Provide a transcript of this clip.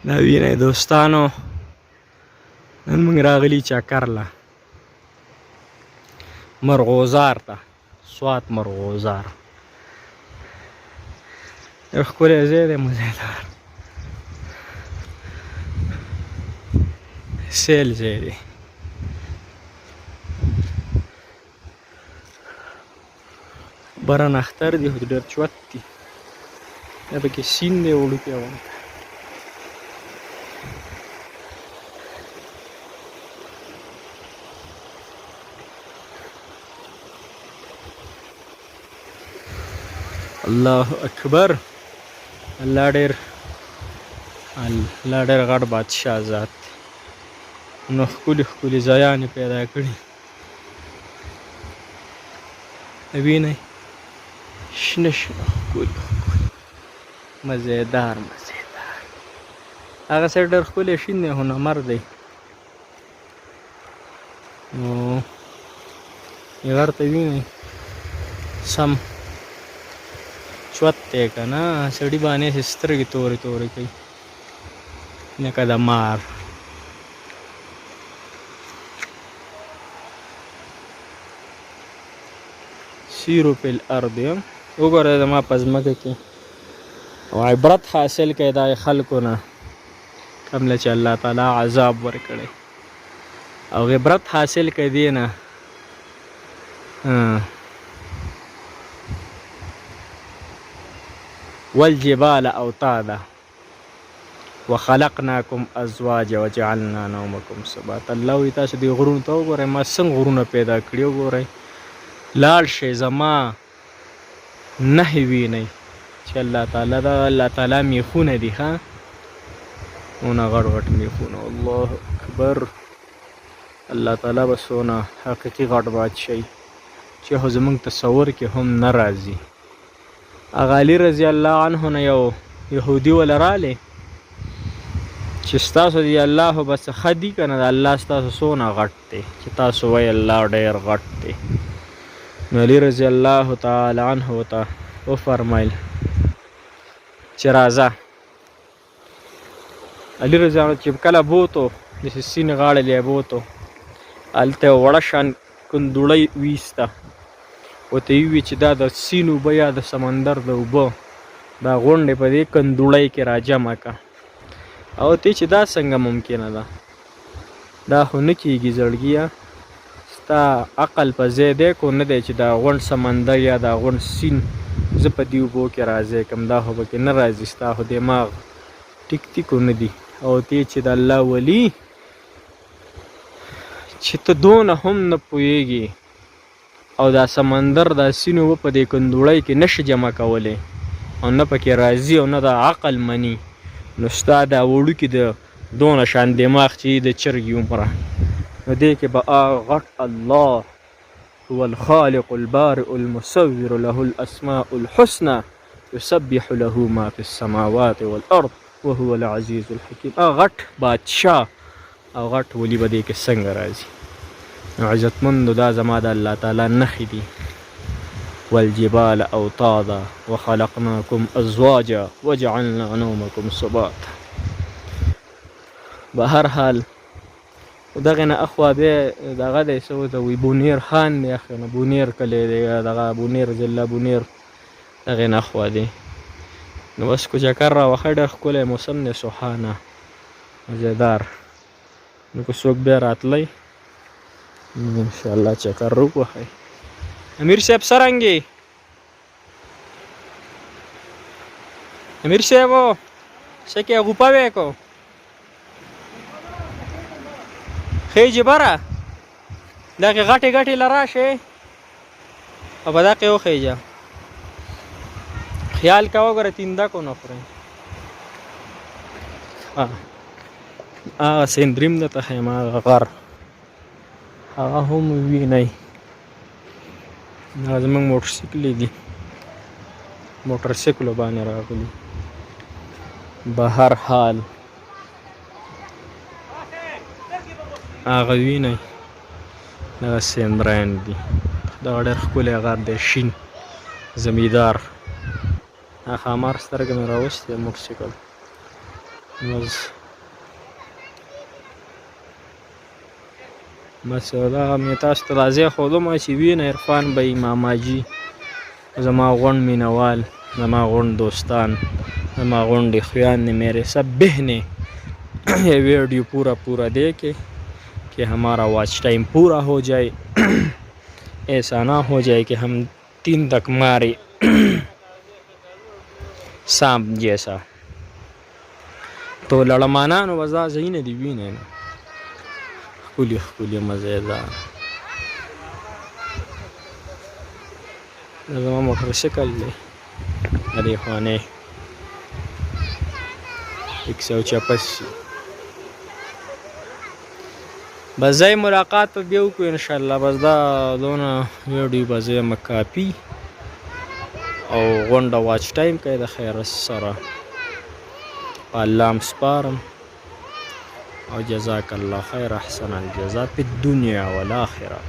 دا وینئ دوستانو، نن موږ راغلي چکر له مرغوزار ته، سوات مرغوزار. یو ښکلی ځای دی، مزیدار سیل ځای دی. بره نښتر دی، خو ډېر چوت دي. دا پکې سیند دی وړوکی غونته. الله اکبر. الله ډېر غټ بادشاه ذات دی. نو ښکلي ښکلي ځایان یې پیدا کړي. وینئ شنه شنه ښکلي ښکلي مزیدار. هغه سایډ ډېر ښکلی شین دی، هنرمند دی. نو غر ته وینئ سم چوت دی که نه، سړي باندې هسې سترګې تورې تورې کوي لکه د مار. سیرو فی الارض. وګورئ زما په ځمکه کې او عبرت حاصل کړئ دا خلکو نه، کوم له چې الله تعالی عذاب ورکړی، او عبرت حاصل کړئ دې نه. والجبال اوتادا وخلقناکم ازواجا وجعلنا نومکم سباتا. الله وایي تاسو دې غرونو ته وګورئ، ما څنګه غرونه پیدا کړي. وګورئ لاړ شئ، زما نهې وینئ چې الله تعالی دا الله تعالی میخونه دي. ښه ونه غټ غټ میخونه. الله اکبر. الله تعالی به څونه حقیقي غټ بادشاهي چې خو زموږ تصور کې هم نه راځي. هغه علي رضی الله عنه نه یو یهودي وله رالی چې ستاسو دی الله خو به څه ښه دي که نه، د الله ستاسو څونه غټ دی چې تاسو وایي الله ډېر غټ دی. نو علي رضی الله تعالی عنه ته وفرمیل چې راځه. علي رضی الله چې کله بوتو داسې سیند غاړې لی بوتو، هلته یو وړه شان کندوړۍ ویسته، ورته یې وویل چې دا د سیند اوبه یا د سمندر د اوبه دا غونډې په دې کندوړۍ کې راجمع کړه. او ته چې دا څنګه ممکنه ده، دا خو نه کېږي زړګیه، ستا عقل په ځای دی کو نه دی چې دا غونډ سمندر یا دا غونډ سیند زه په دې اوبو کې راځی کړم، دا خو پکې نه راځي، ستا خو دماغ ټیک ټیکو نه دي. او ته چې د الله ولی چې ته دونه هم نه پوهېږي او دا سمندر دا سیند اوبه په دې کندوړۍ کې نشي جمع کولی او نه پکې راځي او نه دا عقل مني، نو ستا دا وړوکي د دونه شان دماغ چې د چرګې عمره، نو دې کې به غټ الله هو الخالق البارئ المصور له الاسماء الحسنى يسبح له ما في السماوات والارض وهو العزيز الحكيم. غټ بادشاه او غټ ولی به دې کې څنګه راځي؟ نو عزتمندو دا زما د الله تعالی نښې دي. والجبال اوتادا وخلقناکم ازواجا وجعلنا نومکم سباتا. به هر حال دغې نه اخوا بیا دغه دی څه ورته وایي بونیر خان دی، اخی نه بونیر کلی دی، دغه بونیر ضلع بونیر دغې نه اخوا دی. نو بس کو چکر راوښی، ډېر ښکلی موسم دی، سوحانه مزیدار. نو که څوک بیا راتلی انشاءالله چکر ووهئ. امیر صاحب څرنګې؟ امیر صاحبو څه کې غوپه وی کو خیجې بره دغې غټې غټې له راشئ او په دغې وخیجه. خیال کوه ګوره تیندکو نه خورئ. هغه سندریم درته ښیم، هغه غر هغه هم وینئ. دا زموږ موټرسایکلې دي، موټرسایکلو باندې راغلي. به هر حال هغه وینئ دغه سیندران دي. دغه ډېر ښکلی غر دی، شین زمیدار. ښامار سترګې مې راوستې موټرسایکل بس دا مې تاسو ته دا ځای ښودم چې وینه عرفان بی ماماجي زما غونډ مینوال زما غونډ دوستان زما غونډ خویندے میرے سب بہنیں یہ ویڈیو پورا دیکھے کہ ہمارا واچ ٹائم پورا ہو جائے ایسا نہ ہو جائے کہ ہم 3 تک مارے سانپ جیسا تو لړمانانو بس دا ځایونه دي وینئ نو ښکلي مزیدار دا زما موټرسایکل دی د دې خوا 186 بس ځای ملاقات به بیا وکړو انشاءالله بس دا دونه ویډیو به زه یم کاپي او غونډه واچ ټایم کوي د خیر سره په الله م سپارم او جزاک الله خیر احسن الجزا فی الدنیا والآخرة